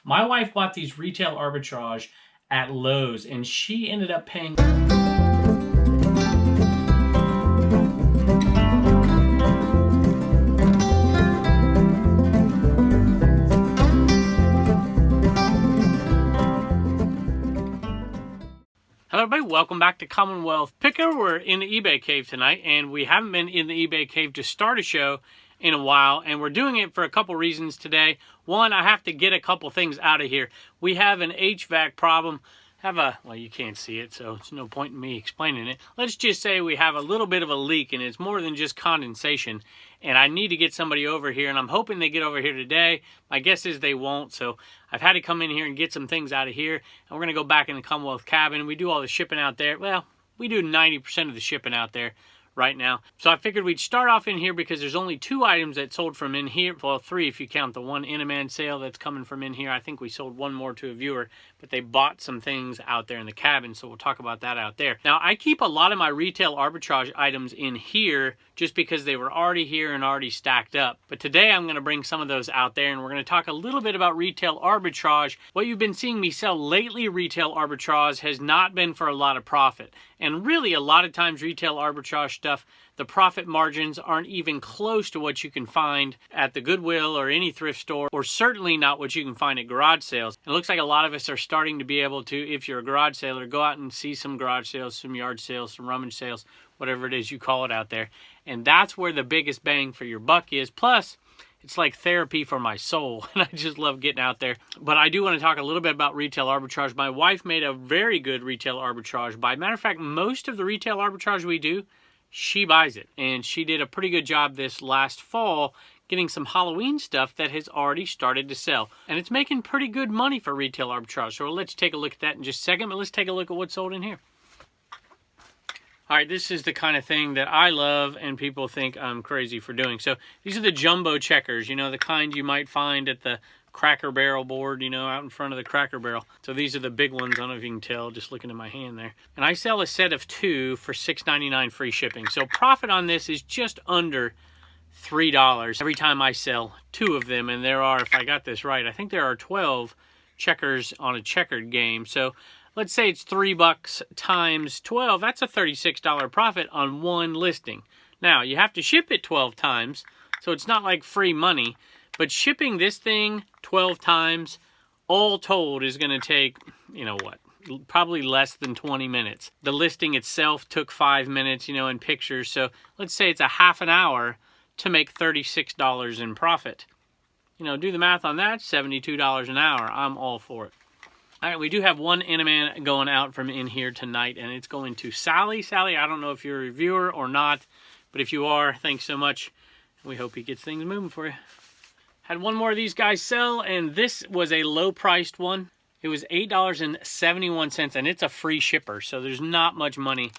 My wife bought these retail arbitrage at Lowe's, and she ended up paying... Hello everybody, welcome back to Commonwealth Picker. We're in the eBay cave tonight, and we haven't been in the eBay cave to start a show in a while, and we're doing it for a couple reasons today. One, I have to get a couple things out of here. We have an HVAC problem. Well, you can't see it, so it's no point in me explaining it. Let's just say we have a little bit of a leak, and it's more than just condensation, and I need to get somebody over here, and I'm hoping they get over here today. My guess is they won't, so I've had to come in here and get some things out of here, and we're going to go back in the Commonwealth cabin. We do all the shipping out there. Well, we do 90% of the shipping out there right now. So I figured we'd start off in here because there's only 2 items that sold from in here. Well, 3 if you count the one in-a-man sale that's coming from in here. I think we sold 1 more to a viewer, but they bought some things out there in the cabin, so we'll talk about that out there. Now, I keep a lot of my retail arbitrage items in here just because they were already here and already stacked up. But today I'm going to bring some of those out there, and we're going to talk a little bit about retail arbitrage. What you've been seeing me sell lately, retail arbitrage, has not been for a lot of profit. And really, a lot of times retail arbitrage stuff, the profit margins aren't even close to what you can find at the Goodwill or any thrift store, or certainly not what you can find at garage sales. It looks like a lot of us are starting to be able to, if you're a garage sailor, go out and see some garage sales, some yard sales, some rummage sales, whatever it is you call it out there. And that's where the biggest bang for your buck is. Plus, it's like therapy for my soul, and I just love getting out there. But I do want to talk a little bit about retail arbitrage. My wife made a very good retail arbitrage buy. Matter of fact, most of the retail arbitrage we do, she buys it. And she did a pretty good job this last fall getting some Halloween stuff that has already started to sell. And it's making pretty good money for retail arbitrage. So let's take a look at that in just a second, but let's take a look at what's sold in here. All right, this is the kind of thing that I love and people think I'm crazy for doing. So these are the jumbo checkers, you know, the kind you might find at the Cracker Barrel board, you know, out in front of the Cracker Barrel. So these are the big ones. I don't know if you can tell, just looking at my hand there. And I sell a set of 2 for $6.99 free shipping. So profit on this is just under $3 every time I sell 2 of them. And there are, if I got this right, I think there are 12 checkers on a checkered game. So let's say it's $3 times 12. That's a $36 profit on one listing. Now, you have to ship it 12 times, so it's not like free money. But shipping this thing 12 times, all told, is going to take, you know what, probably less than 20 minutes. The listing itself took 5 minutes, you know, in pictures. So let's say it's a half an hour to make $36 in profit. You know, do the math on that, $72 an hour. I'm all for it. All right, we do have one in-a-man going out from in here tonight, and it's going to Sally. Sally, I don't know if you're a reviewer or not, but if you are, thanks so much. We hope he gets things moving for you. Had one more of these guys sell, and this was a low-priced one. It was $8.71, and it's a free shipper, so there's not much money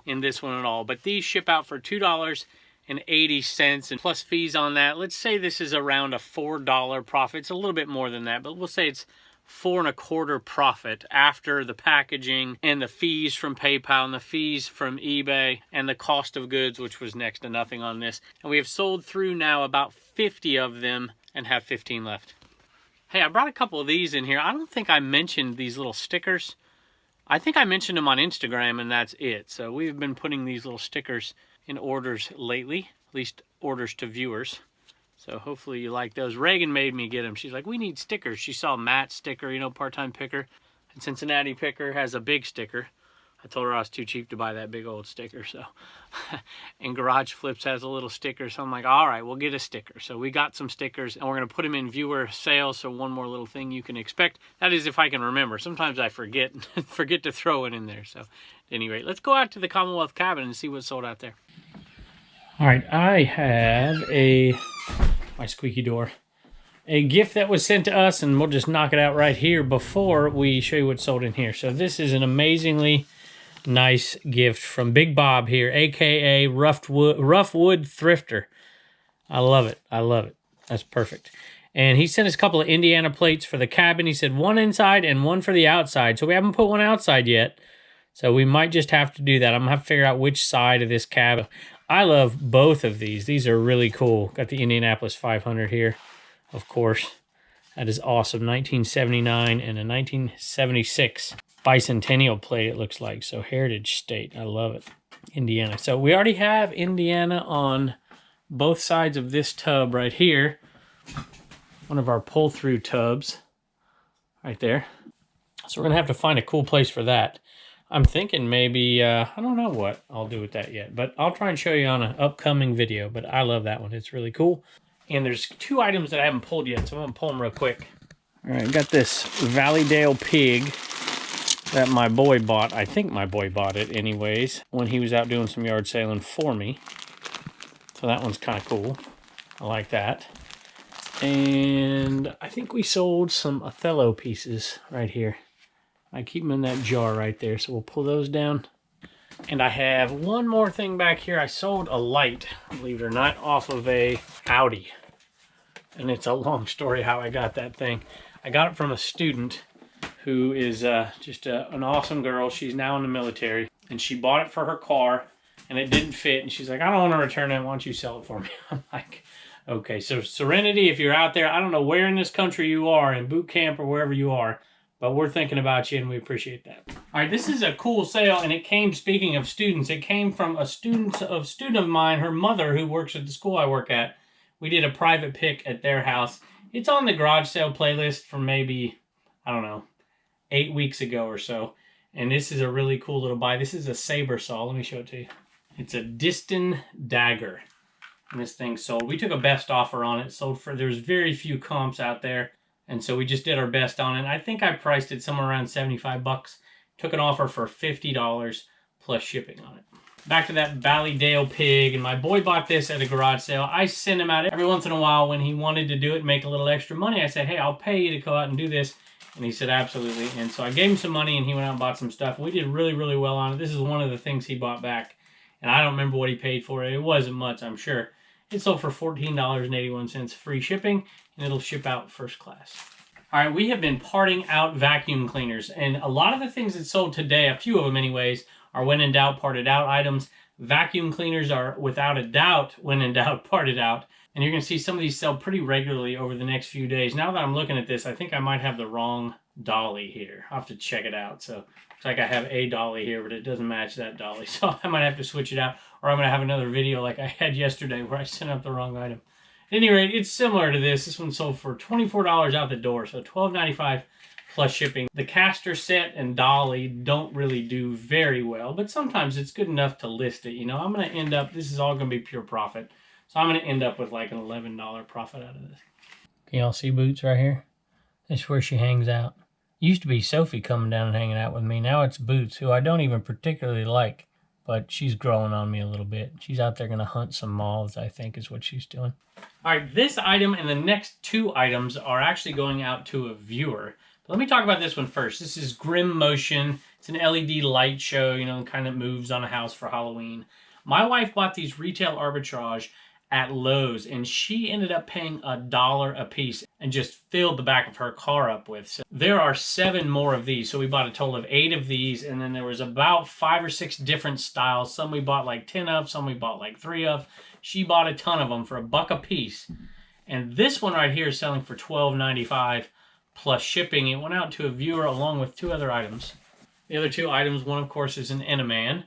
in this one at all. But these ship out for $2.80, and plus fees on that. Let's say this is around a $4 profit. It's a little bit more than that, but we'll say it's $4.25 profit after the packaging and the fees from PayPal and the fees from eBay and the cost of goods, which was next to nothing on this. And we have sold through now about 50 of them and have 15 left. Hey, I brought a couple of these in here. I don't think I mentioned these little stickers. I think I mentioned them on Instagram, and that's it. So we've been putting these little stickers in orders lately, at least orders to viewers. So hopefully you like those. Reagan made me get them. She's like, we need stickers. She saw Matt's sticker, you know, part-time picker. And Cincinnati Picker has a big sticker. I told her I was too cheap to buy that big old sticker. So, and Garage Flips has a little sticker. So I'm like, all right, we'll get a sticker. So we got some stickers, and we're going to put them in viewer sales. So one more little thing you can expect. That is if I can remember. Sometimes I forget to throw it in there. So anyway, let's go out to the Commonwealth cabin and see what's sold out there. All right, I have my squeaky door, a gift that was sent to us, and we'll just knock it out right here before we show you what's sold in here. So this is an amazingly nice gift from Big Bob here, aka Rough Wood Thrifter. I love it. I love it. That's perfect. And he sent us a couple of Indiana plates for the cabin. He said one inside and one for the outside. So we haven't put one outside yet. So we might just have to do that. I'm going to have to figure out which side of this cabin. I love both of these. These are really cool. Got the Indianapolis 500 here, of course. That is awesome. 1979 and a 1976 bicentennial plate, it looks like. So Heritage State. I love it. Indiana. So we already have Indiana on both sides of this tub right here. One of our pull-through tubs right there. So we're going to have to find a cool place for that. I'm thinking maybe, I don't know what I'll do with that yet, but I'll try and show you on an upcoming video. But I love that one. It's really cool. And there's two items that I haven't pulled yet, so I'm going to pull them real quick. All right, got this Valleydale pig that my boy bought. I think my boy bought it anyways, when he was out doing some yard sailing for me. So that one's kind of cool. I like that. And I think we sold some Othello pieces right here. I keep them in that jar right there, so we'll pull those down. And I have one more thing back here. I sold a light, believe it or not, off of a Audi. And it's a long story how I got that thing. I got it from a student who is just an awesome girl. She's now in the military. And she bought it for her car, and it didn't fit. And she's like, I don't want to return it. Why don't you sell it for me? I'm like, okay. So Serenity, if you're out there, I don't know where in this country you are, in boot camp or wherever you are, but we're thinking about you, and we appreciate that. All right, this is a cool sale, and it came, speaking of students, it came from a student of mine, her mother, who works at the school I work at. We did a private pick at their house. It's on the garage sale playlist from maybe, I don't know, 8 weeks ago or so. And this is a really cool little buy. This is a saber saw. Let me show it to you. It's a Diston dagger. And this thing sold. We took a best offer on it. Sold for, there's very few comps out there. And so we just did our best on it. I think I priced it somewhere around 75 bucks. Took an offer for $50 plus shipping on it. Back to that Valleydale pig. And my boy bought this at a garage sale. I send him out every once in a while when he wanted to do it, make a little extra money. I said, hey, I'll pay you to go out and do this. And he said, absolutely. And so I gave him some money, and he went out and bought some stuff. We did really, really well on it. This is one of the things he bought back. And I don't remember what he paid for it. It wasn't much, I'm sure. It sold for $14.81 free shipping, and it'll ship out first class. All right, we have been parting out vacuum cleaners, and a lot of the things that sold today, a few of them anyways, are when in doubt, parted out items. Vacuum cleaners are without a doubt, when in doubt, parted out. And you're going to see some of these sell pretty regularly over the next few days. Now that I'm looking at this, I think I might have the wrong dolly here. I'll have to check it out. So it's like I have a dolly here, but it doesn't match that dolly. So I might have to switch it out, or I'm going to have another video like I had yesterday where I sent out the wrong item. At any rate, it's similar to this. This one sold for $24 out the door, so $12.95 plus shipping. The caster set and dolly don't really do very well, but sometimes it's good enough to list it. You know, I'm going to end up, this is all going to be pure profit. So I'm going to end up with like an $11 profit out of this. Can y'all see Boots right here? That's where she hangs out. Used to be Sophie coming down and hanging out with me. Now it's Boots, who I don't even particularly like, but she's growing on me a little bit. She's out there going to hunt some moths, I think is what she's doing. All right, this item and the next two items are actually going out to a viewer. But let me talk about this one first. This is Grim Motion. It's an LED light show, you know, kind of moves on a house for Halloween. My wife bought these retail Arbitrage at Lowe's, and she ended up paying $1 a piece and just filled the back of her car up with. So there are 7 more of these. So we bought a total of 8 of these, and then there was about 5 or 6 different styles. Some we bought like 10 of, some we bought like 3 of. She bought a ton of them for $1 a piece. And this one right here is selling for $12.95 plus shipping. It went out to a viewer along with 2 other items. The other 2 items, one of course is an Enaman,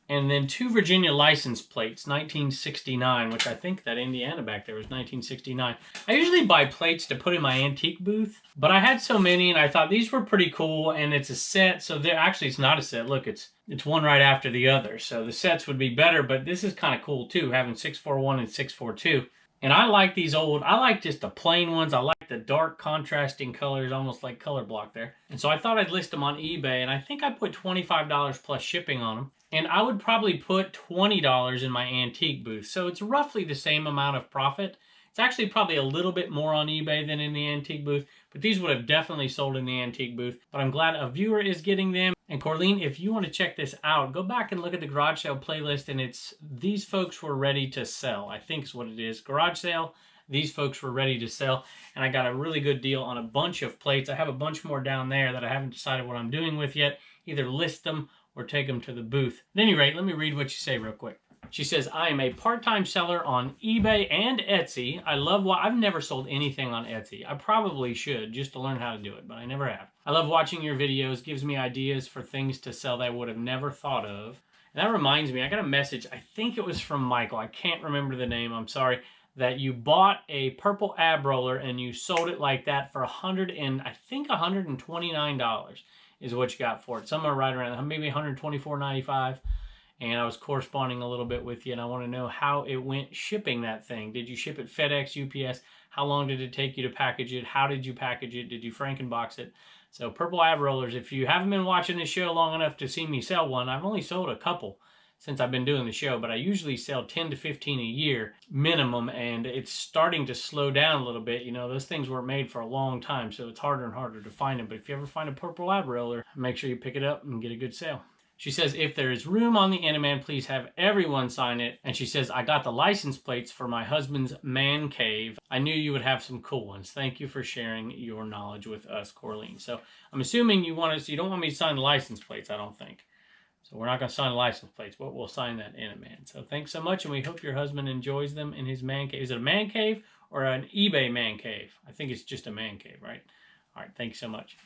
and then 2 Virginia license plates, 1969, which I think that Indiana back there was 1969. I usually buy plates to put in my antique booth, but I had so many and I thought these were pretty cool, and it's a set, so they're actually, it's not a set. Look, it's one right after the other. So the sets would be better, but this is kind of cool too, having 641 and 642. And I like these old, I like just the plain ones. I like the dark contrasting colors, almost like color block there. And so I thought I'd list them on eBay, and I think I put $25 plus shipping on them. And I would probably put $20 in my antique booth. So it's roughly the same amount of profit. It's actually probably a little bit more on eBay than in the antique booth, but these would have definitely sold in the antique booth. But I'm glad a viewer is getting them. And Corleen, if you want to check this out, go back and look at the garage sale playlist, and it's these folks were ready to sell, I think is what it is. Garage sale, these folks were ready to sell, and I got a really good deal on a bunch of plates. I have a bunch more down there that I haven't decided what I'm doing with yet. Either list them or take them to the booth. At any rate, let me read what you say real quick. She says, I am a part-time seller on eBay and Etsy. I love I've never sold anything on Etsy. I probably should just to learn how to do it, but I never have. I love watching your videos. Gives me ideas for things to sell that I would have never thought of. And that reminds me, I got a message. I think it was from Michael. I can't remember the name. I'm sorry. That you bought a purple ab roller and you sold it like that for $129 is what you got for it. Somewhere right around, maybe $124.95. And I was corresponding a little bit with you, and I want to know how it went shipping that thing. Did you ship it FedEx, UPS? How long did it take you to package it? How did you package it? Did you Frankenbox it? So purple ab rollers, if you haven't been watching this show long enough to see me sell one, I've only sold a couple since I've been doing the show, but I usually sell 10 to 15 a year minimum, and it's starting to slow down a little bit. You know, those things were made for a long time, so it's harder and harder to find them. But if you ever find a purple ab roller, make sure you pick it up and get a good sale. She says, if there is room on the Animan, please have everyone sign it. And she says, I got the license plates for my husband's man cave. I knew you would have some cool ones. Thank you for sharing your knowledge with us, Corleen. So I'm assuming you don't want me to sign the license plates, I don't think. So we're not going to sign the license plates, but we'll sign that Animan. So thanks so much, and we hope your husband enjoys them in his man cave. Is it a man cave or an eBay man cave? I think it's just a man cave, right? All right, thank you so much.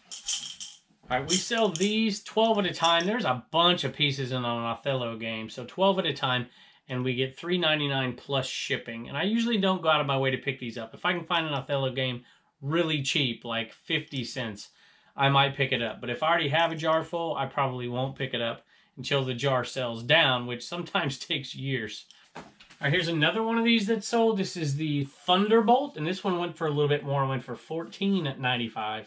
All right, we sell these 12 at a time. There's a bunch of pieces in an Othello game, so 12 at a time, and we get $3.99 plus shipping. And I usually don't go out of my way to pick these up. If I can find an Othello game really cheap, like 50 cents, I might pick it up. But if I already have a jar full, I probably won't pick it up until the jar sells down, which sometimes takes years. All right, here's another one of these that's sold. This is the Thunderbolt, and this one went for a little bit more. It went for $14.95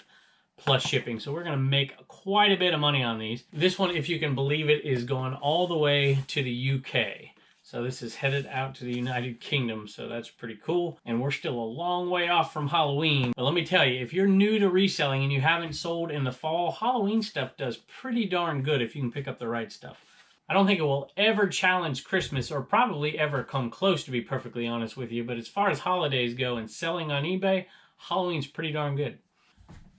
plus shipping. So we're going to make quite a bit of money on these. This one, if you can believe it, is going all the way to the UK. So this is headed out to the United Kingdom. So that's pretty cool. And we're still a long way off from Halloween. But let me tell you, if you're new to reselling and you haven't sold in the fall, Halloween stuff does pretty darn good if you can pick up the right stuff. I don't think it will ever challenge Christmas, or probably ever come close, to be perfectly honest with you. But as far as holidays go and selling on eBay, Halloween's pretty darn good.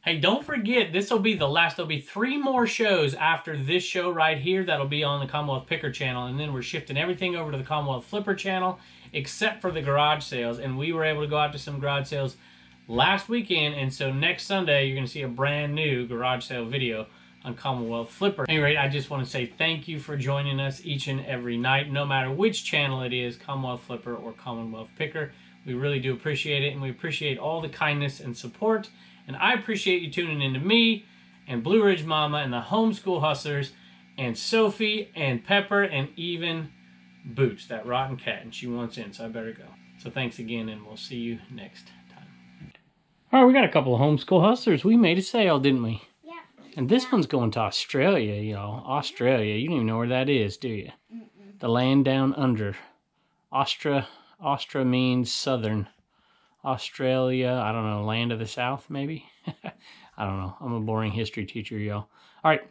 Hey, don't forget, this will be the last. There'll be 3 more shows after this show right here that'll be on the Commonwealth Picker channel, and then we're shifting everything over to the Commonwealth Flipper channel, except for the garage sales. And we were able to go out to some garage sales last weekend, and so next Sunday you're going to see a brand new garage sale video on Commonwealth Flipper. At any rate, I just want to say thank you for joining us each and every night, no matter which channel it is, Commonwealth Flipper or Commonwealth Picker. We really do appreciate it, and we appreciate all the kindness and support. And I appreciate you tuning in to me and Blue Ridge Mama and the Homeschool Hustlers and Sophie and Pepper and even Boots, that rotten cat. And she wants in, so I better go. So thanks again, and we'll see you next time. All right, we got a couple of Homeschool Hustlers. We made a sale, didn't we? Yeah. And this one's going to Australia, y'all. Australia. You don't even know where that is, do you? Mm-mm. The land down under. Austra means southern. Australia, I don't know, land of the South, maybe? I don't know. I'm a boring history teacher, y'all. All right,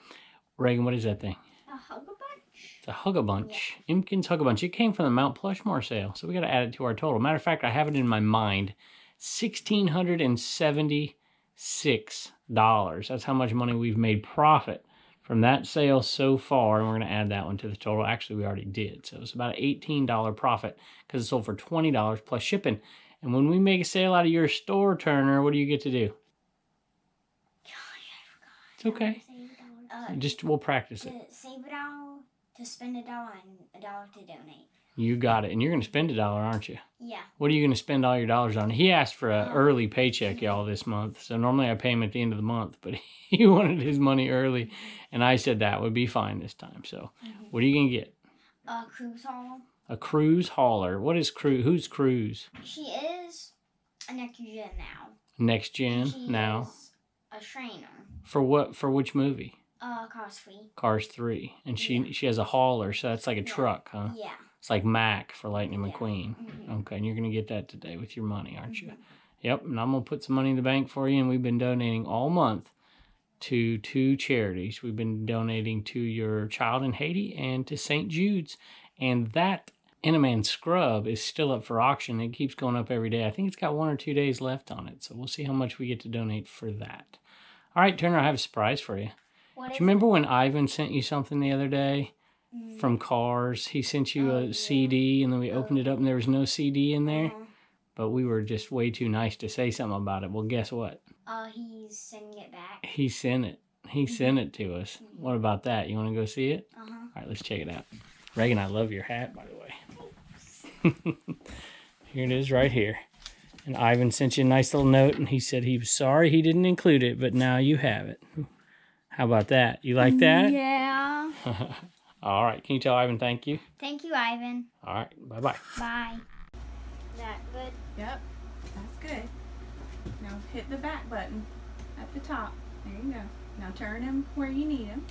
Reagan, what is that thing? A Hug-a-Bunch. It's a Hug-a-Bunch. Yeah. Imkin's Hug-a-Bunch. It came from the Mount Plushmore sale, so we got to add it to our total. Matter of fact, I have it in my mind. $1,676. That's how much money we've made profit from that sale so far, and we're going to add that one to the total. Actually, we already did, so it's about an $18 profit because it sold for $20 plus shipping. And when we make a sale out of your store, Turner, what do you get to do? Gosh, I It's forgot. okay. We'll practice it. To save $1, to spend $1, and $1 to donate. You got it. And you're going to spend $1, aren't you? Yeah. What are you going to spend all your dollars on? He asked for an early paycheck, y'all, this month. So normally I pay him at the end of the month, but he wanted his money early. And I said that would be fine this time. So what are you going to get? A cruise haul. A cruise hauler. What is cruise? Who's cruise? She is a next gen now. Next gen She now. is a trainer. For what? For which movie? Cars 3. Cars 3. And she has a hauler, so that's like a truck, huh? Yeah. It's like Mac for Lightning Yeah. McQueen. Mm-hmm. Okay, and you're going to get that today with your money, aren't you? Yep, and I'm going to put some money in the bank for you, and we've been donating all month to 2 charities. We've been donating to your child in Haiti and to St. Jude's, and that Animan scrub is still up for auction. It keeps going up every day. I think it's got 1 or 2 days left on it, so we'll see how much we get to donate for that. All right, Turner, I have a surprise for you. What Do is you remember when Ivan sent you something the other day? from Cars. He sent you a CD, and then we opened it up, and there was no CD in there. But we were just way too nice to say something about it. Well, guess what? He's sending it back. He sent it. He sent it to us. What about that? You want to go see it? All right, let's check it out. Reagan, I love your hat, by the way. Here it is right here. And Ivan sent you a nice little note, and he said he was sorry he didn't include it, but now you have it. How about that? You like that? Yeah. All right. Can you tell Ivan thank you? Thank you, Ivan. All right. Bye-bye. Bye. That good? Yep, that's good. Now hit the back button at the top. There you go. Now turn him where you need him.